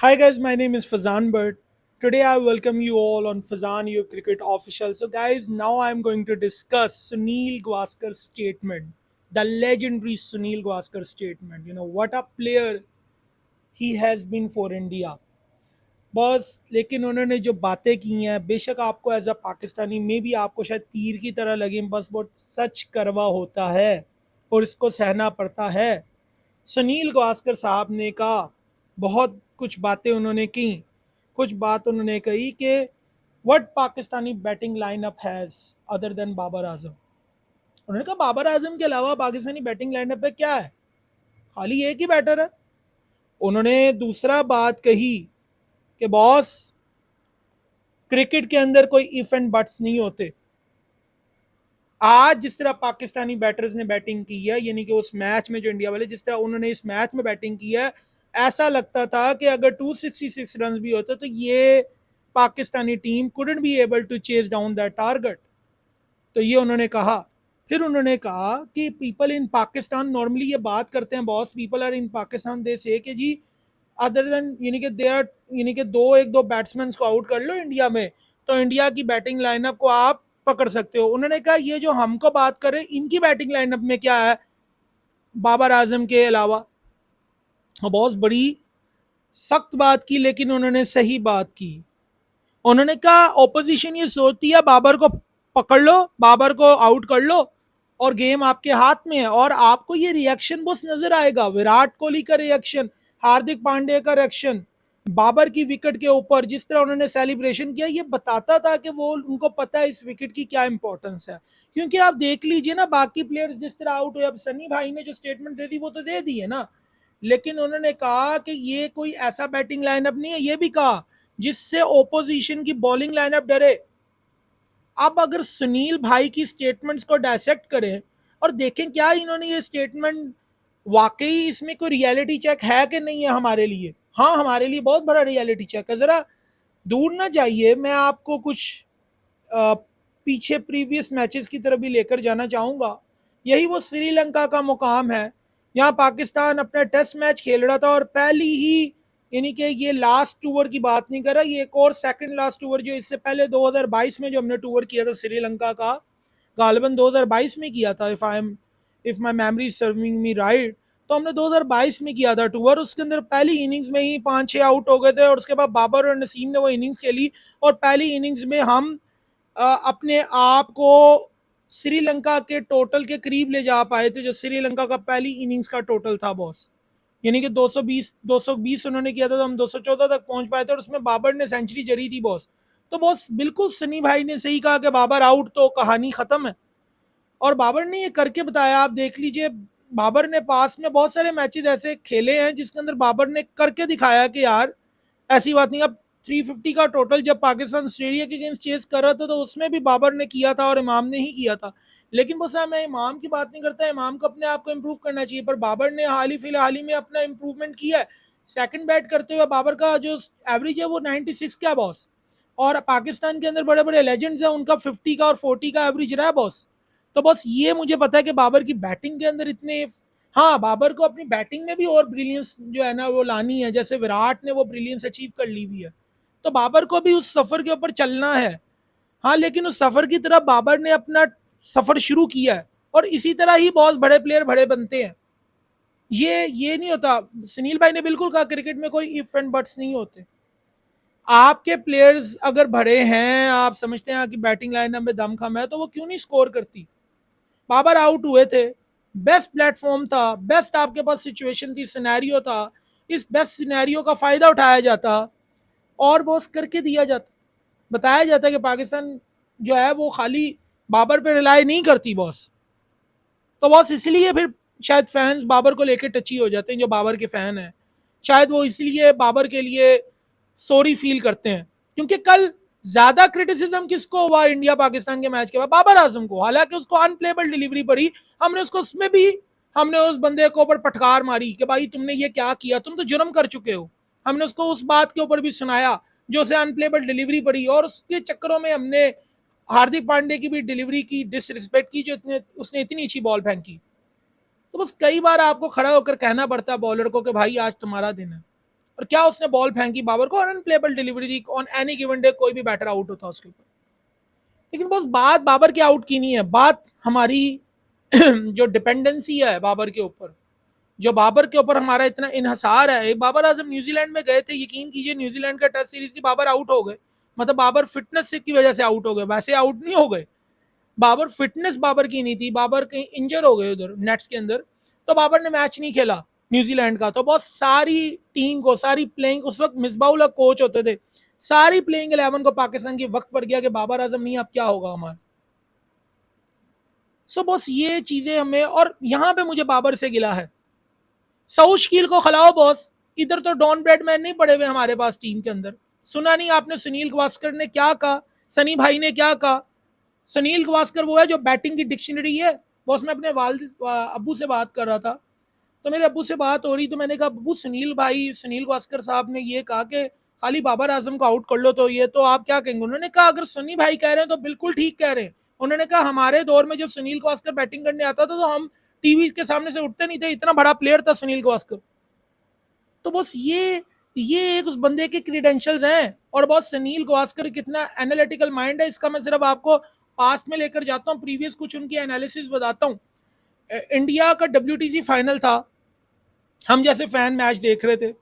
Hi guys, my name is Fazan Bird. Today I welcome you all on Fazan You Cricket Official. So guys, now I'm going to discuss Sunil Gavaskar's statement, the legendary Sunil Gavaskar's statement. What a player he has been for India. Boss लेकिन उन्होंने जो बातें की हैं बेशक आपको as a Pakistani में भी आपको शायद तीर की तरह लगे बस बहुत सच करवा होता है और इसको सहना पड़ता है। सुनील गावस्कर साहब ने कहा, बहुत कुछ बातें उन्होंने की। कुछ बात उन्होंने कही कि what Pakistani batting lineup has other than Babar Azam. उन्होंने कहा बाबर आजम के अलावा पाकिस्तानी बैटिंग लाइनअप पे क्या है, खाली एक ही बैटर है। उन्होंने दूसरा बात कही कि बॉस क्रिकेट के अंदर कोई इफ एंड बट्स नहीं होते। आज जिस तरह पाकिस्तानी बैटर्स ने बैटिंग की है, यानी कि उस मैच में जो इंडिया वाले जिस तरह उन्होंने इस मैच में बैटिंग की है, ऐसा लगता था कि अगर 266 रन भी होते तो ये Pakistani team couldn't be able to chase down that target. तो ये उन्होंने कहा। फिर उन्होंने कहा कि पीपल इन पाकिस्तान नॉर्मली ये बात करते हैं, boss people are in Pakistan they say कि जी अदर देन यानी कि दे आर यानी कि एक दो बैट्समैन को आउट कर लो इंडिया में तो इंडिया की बैटिंग लाइनअप को आप पकड़ सकते हो। उन्होंने कहा ये जो हमको बात कर रहे हैं इनकी बैटिंग लाइनअप में क्या है बाबर आजम के अलावा। बहुत बड़ी सख्त बात की लेकिन उन्होंने सही बात की। उन्होंने कहा ऑपोजिशन ये सोचती है बाबर को पकड़ लो, बाबर को आउट कर लो और गेम आपके हाथ में है। और आपको ये रिएक्शन बस नजर आएगा, विराट कोहली का रिएक्शन, हार्दिक पांड्या का रिएक्शन, बाबर की विकेट के ऊपर जिस तरह उन्होंने सेलिब्रेशन किया, ये बताता था कि वो उनको पता है इस विकेट की क्या इंपॉर्टेंस है। क्योंकि आप देख लीजिए ना बाकी प्लेयर्स जिस तरह आउट हुए, अब सनी भाई ने जो स्टेटमेंट दे दी वो तो दे दी है ना, लेकिन उन्होंने कहा कि ये कोई ऐसा बैटिंग लाइनअप नहीं है, ये भी कहा जिससे ओपोजिशन की बॉलिंग लाइनअप डरे। अब अगर सुनील भाई की स्टेटमेंट्स को डायसेक्ट करें और देखें क्या इन्होंने ये स्टेटमेंट वाकई इसमें कोई रियलिटी चेक है कि नहीं है हमारे लिए। हाँ, हमारे लिए बहुत बड़ा रियलिटी चेक है। ज़रा दूर ना जाइए, मैं आपको कुछ पीछे प्रीवियस मैचेस की तरफ भी लेकर जाना चाहूँगा। यही वो श्रीलंका का मुकाम है, यहाँ पाकिस्तान अपना टेस्ट मैच खेल रहा था और पहली ही यानी कि ये लास्ट टूर की बात नहीं कर रहा, ये एक और सेकंड लास्ट टूर जो इससे पहले 2022 में जो हमने टूर किया था श्रीलंका का, गालिबन 2022 में किया था, if my memory is serving me right, तो हमने 2022 में किया था टूर। उसके अंदर पहली इनिंग्स में ही 5-6 आउट हो गए थे और उसके बाद बाबर और नसीम ने वो इनिंग्स खेली और पहली इनिंग्स में हम अपने आप को श्रीलंका के टोटल के करीब ले जा पाए थे जो श्रीलंका का पहली इनिंग्स का टोटल था बॉस। यानी कि 220 उन्होंने किया था तो हम 214 तक पहुंच पाए थे और उसमें बाबर ने सेंचुरी जरी थी बॉस। तो बॉस बिल्कुल सनी भाई ने सही कहा कि बाबर आउट तो कहानी खत्म है और बाबर ने ये करके बताया। आप देख लीजिए बाबर ने पास में बहुत सारे मैचेस ऐसे खेले हैं जिसके अंदर बाबर ने करके दिखाया कि यार ऐसी बात नहीं। अब 350 का टोटल जब पाकिस्तान ऑस्ट्रेलिया के अगेंस्ट चेस कर रहा था तो उसमें भी बाबर ने किया था और इमाम ने ही किया था। लेकिन बस मैं इमाम की बात नहीं करता, इमाम को अपने आप को इम्प्रूव करना चाहिए, पर बाबर ने हाल ही में अपना इम्प्रूवमेंट किया है। सेकंड बैट करते हुए बाबर का जो एवरेज है वो 96 का बॉस, और पाकिस्तान के अंदर बड़े बड़े लेजेंड्स हैं उनका 50 का और 40 का एवरेज रहा है बॉस। तो बस ये मुझे पता है कि बाबर की बैटिंग के अंदर इतने, हाँ बाबर को अपनी बैटिंग में भी और ब्रिलियंस जो है ना वो लानी है, जैसे विराट ने वो ब्रिलियंस अचीव कर ली हुई है, तो बाबर को भी उस सफर के ऊपर चलना है। हाँ, लेकिन उस सफर की तरफ बाबर ने अपना सफर शुरू किया है और इसी तरह ही बहुत बड़े प्लेयर बड़े बनते हैं। ये नहीं होता। सुनील भाई ने बिल्कुल कहा क्रिकेट में कोई इफ एंड बट्स नहीं होते। आपके प्लेयर्स अगर बड़े हैं, आप समझते हैं कि बैटिंग लाइनअप में दम खम है, तो वो क्यों नहीं स्कोर करती। बाबर आउट हुए थे, बेस्ट प्लेटफॉर्म था, बेस्ट आपके पास सिचुएशन थी, सिनेरियो था, इस बेस्ट सिनेरियो का फायदा उठाया जाता और बॉस करके दिया जाता। बताया जाता कि पाकिस्तान जो है वो खाली बाबर पे रिलाई नहीं करती बॉस। तो बॉस इसलिए फिर शायद फैंस बाबर को लेकर टची हो जाते हैं, जो बाबर के फैन हैं शायद वो इसलिए बाबर के लिए सॉरी फील करते हैं। क्योंकि कल ज्यादा क्रिटिसिज्म किसको हुआ इंडिया पाकिस्तान के मैच के बाद, बाबर आजम को। हालांकि उसको अनप्लेबल डिलीवरी पड़ी, हमने उसको उसमें भी हमने उस बंदे के ऊपर पटकार मारी कि भाई तुमने ये क्या किया, तुम तो जुर्म कर चुके हो। हमने उसको उस बात के ऊपर भी सुनाया जो उसे अनप्लेबल डिलीवरी पड़ी, और उसके चक्करों में हमने हार्दिक पांडे की भी डिलीवरी की डिसरिस्पेक्ट की, जो उसने इतनी अच्छी बॉल फेंकी। तो बस कई बार आपको खड़ा होकर कहना पड़ता है बॉलर को कि भाई आज तुम्हारा दिन है, और क्या उसने बॉल फेंकी बाबर को और unplayable delivery the, on any given day कोई भी बैटर आउट होता उसके ऊपर। लेकिन बस बात बाबर के आउट की नहीं है, बात हमारी जो डिपेंडेंसी है बाबर के ऊपर, जो बाबर के ऊपर हमारा इतना इन्हसार है। एक बाबर आजम न्यूजीलैंड में गए थे, यकीन कीजिए न्यूजीलैंड का टेस्ट सीरीज की बाबर आउट हो गए, मतलब बाबर फिटनेस की वजह से आउट हो गए, वैसे आउट नहीं हो गए। बाबर फिटनेस बाबर की नहीं थी, बाबर कहीं इंजर हो गए उधर नेट्स के अंदर, तो बाबर ने मैच नहीं खेला न्यूजीलैंड का। तो बहुत सारी टीम को, सारी प्लेइंग, उस वक्त मिसबाउल कोच होते थे, सारी प्लेइंग 11 को पाकिस्तान की वक्त पड़ गया कि बाबर आजम नहीं, अब क्या होगा हमारा। सो बस ये चीजें हमें, और यहां पे मुझे बाबर से गिला है। सऊद शकील को खिलाओ बॉस, इधर तो डॉन ब्रेडमैन नहीं पड़े हुए हमारे पास टीम के अंदर। सुना नहीं आपने सुनील गावस्कर ने क्या कहा, सनी भाई ने क्या कहा। सुनील गावस्कर वो है जो बैटिंग की डिक्शनरी है बॉस। मैं अपने वालिद अब्बू से बात कर रहा था, तो मेरे अब्बू से बात हो रही, तो मैंने कहा अब्बू सुनील भाई, सुनील गावस्कर साहब ने ये कहा कि खाली बाबर आजम को आउट कर लो, तो ये तो आप क्या कहेंगे। उन्होंने कहा अगर सुनी भाई कह रहे हैं तो बिल्कुल ठीक कह रहे हैं। उन्होंने कहा हमारे दौर में जब सुनील गावस्कर बैटिंग करने आता था तो हम टीवी के सामने से उठते नहीं थे, इतना बड़ा प्लेयर था सुनील गावस्कर। तो बस ये एक उस बंदे के क्रीडेंशियल्स हैं। और बहुत सुनील गावस्कर कितना एनालिटिकल माइंड है, इसका मैं सिर्फ आपको पास्ट में लेकर जाता हूँ, प्रीवियस कुछ उनकी एनालिसिस बताता हूँ। इंडिया का WTC फाइनल था, हम जैसे फैन मैच देख रहे थे,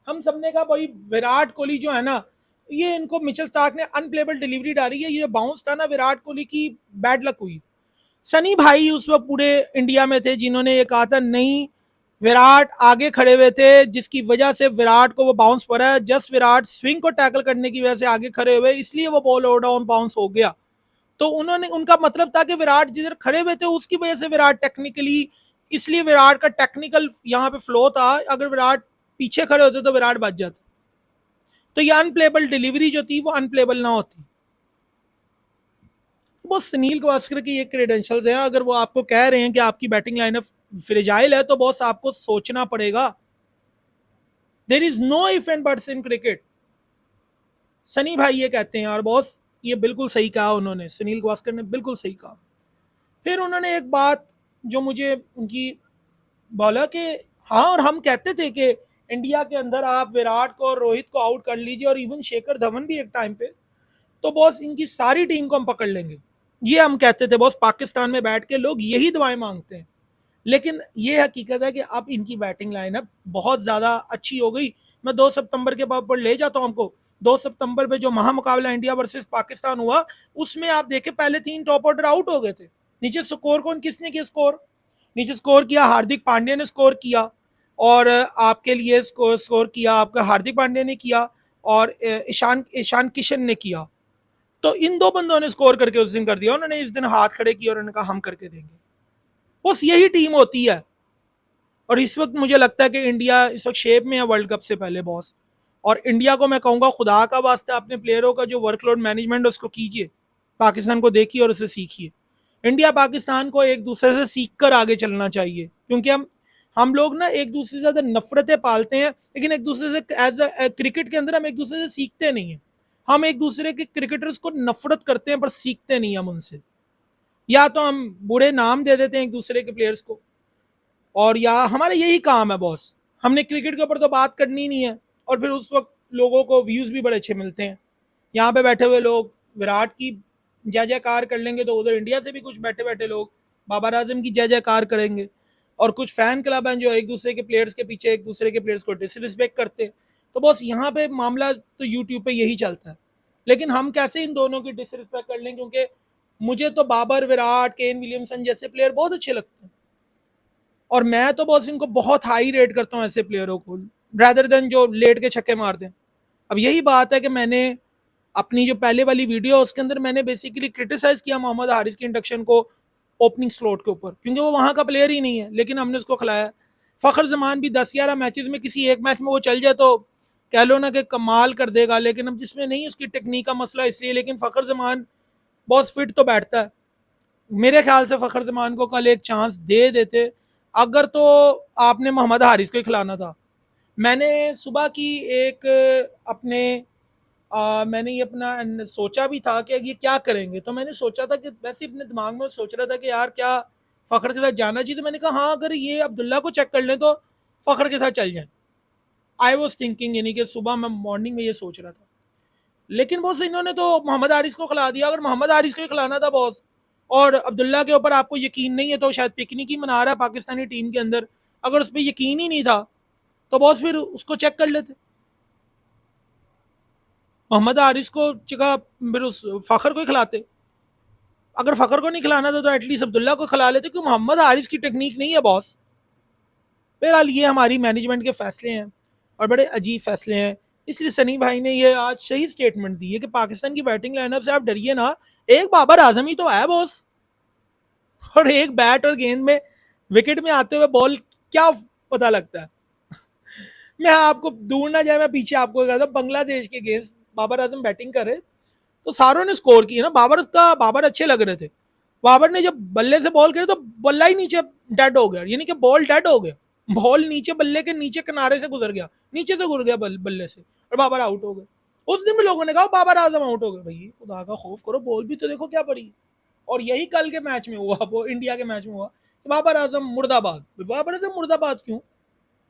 हम सबने कहा भाई विराट कोहली जो है ना, ये इनको मिचेल स्टार्क ने अनप्लेबल डिलीवरी डाली है, ये जो बाउंस था ना विराट कोहली की बैड लक हुई। सनी भाई उस वक्त पूरे इंडिया में थे जिन्होंने ये कहा था नहीं, विराट आगे खड़े हुए थे जिसकी वजह से विराट को वो बाउंस पड़ा है, जस्ट विराट स्विंग को टैकल करने की वजह से आगे खड़े हुए, इसलिए वो बॉल ओवर डाउन बाउंस हो गया। तो उन्होंने, उनका मतलब था कि विराट जिधर खड़े हुए थे उसकी वजह से विराट टेक्निकली, इसलिए विराट का टेक्निकल यहाँ पे फ्लो था, अगर विराट पीछे खड़े होते तो विराट बच जाते, तो ये अनप्लेबल डिलीवरी जो थी वो अनप्लेबल ना होती। वो सुनील गावस्कर की ये क्रेडेंशियल्स हैं, अगर वो आपको कह रहे हैं कि आपकी बैटिंग लाइनअप फ्रेजाइल है तो बॉस आपको सोचना पड़ेगा। There is no if and buts in cricket, Sunny भाई ये कहते हैं, और बॉस ये बिल्कुल सही कहा उन्होंने, सुनील गावस्कर ने बिल्कुल सही कहा। फिर उन्होंने एक बात जो मुझे उनकी बोला कि हाँ, और हम कहते थे कि इंडिया के अंदर आप विराट को और रोहित को आउट कर लीजिए और इवन शेखर धवन भी एक टाइम पे, तो बॉस इनकी सारी टीम को हम पकड़ लेंगे, ये हम कहते थे बॉस। पाकिस्तान में बैठ के लोग यही दुआएं मांगते हैं, लेकिन ये हकीकत है कि अब इनकी बैटिंग लाइनअप बहुत ज़्यादा अच्छी हो गई। मैं 2 सितंबर के बाद पर ले जाता हूँ आपको। 2 सितंबर पे जो महामुकाबला इंडिया वर्सेस पाकिस्तान हुआ, उसमें आप देखें पहले 3 टॉप ऑर्डर आउट हो गए थे। नीचे स्कोर कौन किसने किया, स्कोर नीचे स्कोर किया हार्दिक पांड्या ने स्कोर किया, और आपके लिए स्कोर किया आपका हार्दिक पांड्या ने किया, और ईशान ईशान किशन ने किया। तो इन 2 बंदों ने स्कोर करके उस दिन कर दिया, उन्होंने इस दिन हाथ खड़े किए और उन्होंने कहा हम करके देंगे। बस यही टीम होती है। और इस वक्त मुझे लगता है कि इंडिया इस वक्त शेप में है वर्ल्ड कप से पहले बॉस। और इंडिया को मैं कहूँगा खुदा का वास्ता अपने प्लेयरों का जो वर्कलोड मैनेजमेंट उसको कीजिए, पाकिस्तान को देखिए और उसे सीखिए। इंडिया पाकिस्तान को एक दूसरे से सीख कर आगे चलना चाहिए, क्योंकि हम लोग ना एक दूसरे से ज़्यादा नफरतें पालते हैं, लेकिन एक दूसरे से एज ए क्रिकेट के अंदर हम एक दूसरे से सीखते नहीं हैं। हम एक दूसरे के क्रिकेटर्स को नफरत करते हैं पर सीखते नहीं हम उनसे, या तो हम बुरे नाम दे देते हैं एक दूसरे के प्लेयर्स को, और या हमारा यही काम है बॉस, हमने क्रिकेट के ऊपर तो बात करनी नहीं है, और फिर उस वक्त लोगों को व्यूज़ भी बड़े अच्छे मिलते हैं। यहाँ पे बैठे हुए लोग विराट की जय जयकार कर लेंगे, तो उधर इंडिया से भी कुछ बैठे बैठे लोग बाबर आजम की जय जयकार करेंगे, और कुछ फैन क्लब हैं जो एक दूसरे के प्लेयर्स के पीछे एक दूसरे के प्लेयर्स को डिसरिस्पेक्ट करते हैं। तो बॉस यहाँ पे मामला तो यूट्यूब पे यही चलता है, लेकिन हम कैसे इन दोनों की डिसरिस्पेक्ट कर लें, क्योंकि मुझे तो बाबर, विराट, केन विलियमसन जैसे प्लेयर बहुत अच्छे लगते हैं, और मैं तो बॉस इनको बहुत हाई रेट करता हूँ ऐसे प्लेयरों को, रैदर देन जो लेट के छक्के मार दें। अब यही बात है कि मैंने अपनी जो पहले वाली वीडियो उसके अंदर मैंने बेसिकली क्रिटिसाइज किया मोहम्मद हारिस की इंडक्शन को ओपनिंग स्लॉट के ऊपर, क्योंकि वो वहाँ का प्लेयर ही नहीं है, लेकिन हमने उसको खिलाया। फ़खर जमान भी 10-11 मैचेस में किसी एक मैच में वो चल जाए तो कह लो ना कि कमाल कर देगा, लेकिन अब जिसमें नहीं उसकी टेक्निक का मसला इसलिए, लेकिन फ़खर जमान बहुत फिट तो बैठता है। मेरे ख्याल से फ़खर जमान को कल एक चांस दे देते अगर, तो आपने मोहम्मद हारिस को ही खिलाना था। मैंने सुबह की एक अपने मैंने ये अपना सोचा भी था कि ये क्या करेंगे, तो मैंने सोचा था कि वैसे अपने दिमाग में सोच रहा था कि यार क्या फ़खर के साथ जाना चाहिए, तो मैंने कहा हाँ अगर ये अब्दुल्ला को चेक कर लें तो फ़खर के साथ चल जाएं। आई वॉज थिंकिंग, यानी कि सुबह मैं मॉर्निंग में ये सोच रहा था, लेकिन बॉस इन्होंने तो मोहम्मद हारिस को खिला दिया। अगर मोहम्मद हारिस को ही खिलाना था बॉस, और अब्दुल्ला के ऊपर आपको यकीन नहीं है तो शायद पिकनिक ही मना रहा है पाकिस्तानी टीम के अंदर, अगर उस पर यकीन ही नहीं था तो बॉस फिर उसको चेक कर लेते, मोहम्मद हारिस को जगह फिर उस फ़खर को ही खिलाते। अगर फ़खर को नहीं खिलाना था तो एटलीस्ट अब्दुल्ला को खिला लेते, क्योंकि मोहम्मद हारिस की टेक्निक नहीं है बॉस। बहरहाल ये हमारी मैनेजमेंट के फैसले हैं और बड़े अजीब फैसले हैं। इसलिए सनी भाई ने ये आज सही स्टेटमेंट दी है कि पाकिस्तान की बैटिंग लाइनअप से आप डरिए ना, एक बाबर आजम ही तो है बॉस, और एक बैट और गेंद में विकेट में आते हुए बॉल क्या पता लगता है। मैं आपको दूर ना जाए, मैं पीछे आपको कहता बांग्लादेश के अगेंस्ट बाबर आजम बैटिंग करे तो सारों ने स्कोर किया ना, बाबर अच्छे लग रहे थे। बाबर ने जब बल्ले से बॉल करे तो बल्ला ही नीचे डेड हो गया, यानी कि बॉल डेड हो गया, बॉल नीचे बल्ले के नीचे किनारे से गुजर गया, नीचे से गुजर गया बल्ले से, और बाबर आउट हो गए। उस दिन भी लोगों ने कहा बाबर आजम आउट हो गए। भाई खुदा का खौफ करो, बॉल भी तो देखो क्या पड़ी। और यही कल के मैच में हुआ, वो इंडिया के मैच में हुआ कि बाबर आजम मुर्दाबाद। बाबर आजम मुर्दाबाद क्यों?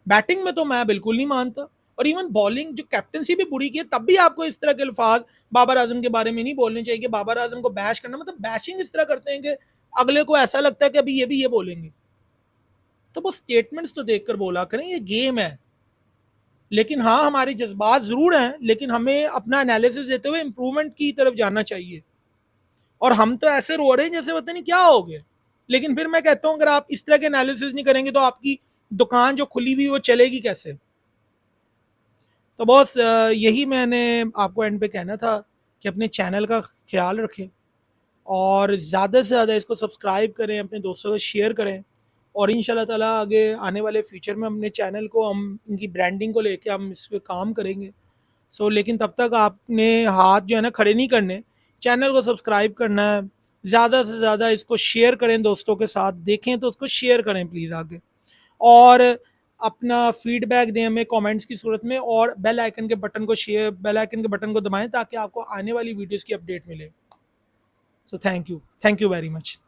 बैटिंग में तो मैं बिल्कुल नहीं मानता, और इवन बॉलिंग जो कैप्टनसी भी बुरी की है तब भी आपको इस तरह के अल्फाज बाबर आजम के बारे में नहीं बोलने चाहिए कि बाबर आजम को बैश करना, मतलब बैशिंग इस तरह करते हैं कि अगले को ऐसा लगता है कि अभी ये भी ये बोलेंगे। तो वो स्टेटमेंट्स तो देखकर बोला करें, ये गेम है। लेकिन हाँ, हमारे जज्बात जरूर हैं, लेकिन हमें अपना एनालिसिस देते हुए इंप्रूवमेंट की तरफ जाना चाहिए। और हम तो ऐसे रो रहे हैं जैसे पता नहीं क्या हो गया। लेकिन फिर मैं कहता हूँ अगर आप इस तरह के एनालिसिस नहीं करेंगे तो आपकी दुकान जो खुली हुई वो चलेगी कैसे? तो बॉस यही मैंने आपको एंड पे कहना था कि अपने चैनल का ख्याल रखें और ज़्यादा से ज़्यादा इसको सब्सक्राइब करें, अपने दोस्तों को शेयर करें, और इंशाल्लाह ताला आगे आने वाले फ्यूचर में अपने चैनल को हम इनकी ब्रांडिंग को लेके हम इस पे काम करेंगे। सो लेकिन तब तक आपने हाथ जो है ना खड़े नहीं करने, चैनल को सब्सक्राइब करना है, ज़्यादा से ज़्यादा इसको शेयर करें दोस्तों के साथ, देखें तो उसको शेयर करें प्लीज़ आगे, और अपना फीडबैक दें हमें कमेंट्स की सूरत में, और बेल आइकन के बटन को दबाएं ताकि आपको आने वाली वीडियोस की अपडेट मिले। So thank you very much.